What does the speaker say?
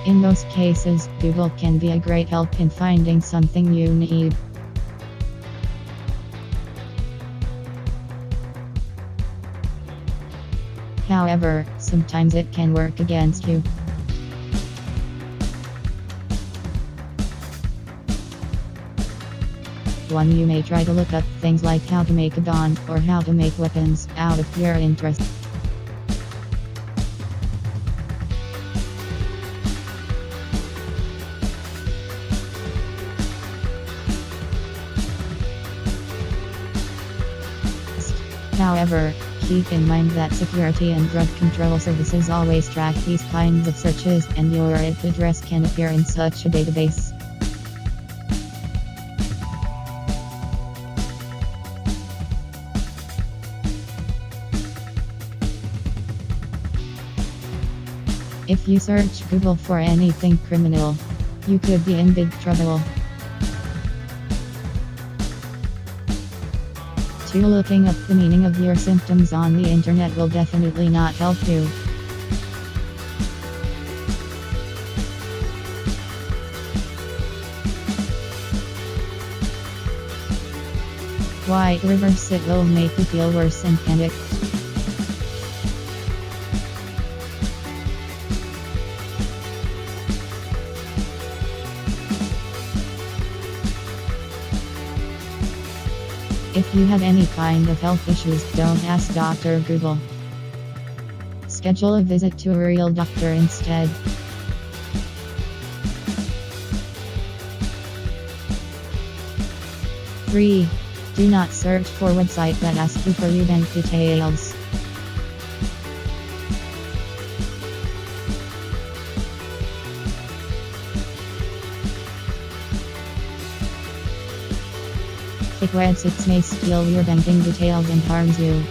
In most cases, Google can be a great help in finding something you need. However, sometimes it can work against you. One, you may try to look up things like how to make a gun or how to make weapons out of pure interest. However, keep in mind that security and drug control services always track these kinds of searches, and your IP address can appear in such a database. If you search Google for anything criminal, you could be in big trouble. 2. Looking up the meaning of your symptoms on the internet will definitely not help you. Why reverse it will make you feel worse and panic. If you have any kind of health issues, don't ask Dr. Google. Schedule a visit to a real doctor instead. 3. Do not search for websites that ask you for your bank details. Fake websites may steal your banking details and harms you.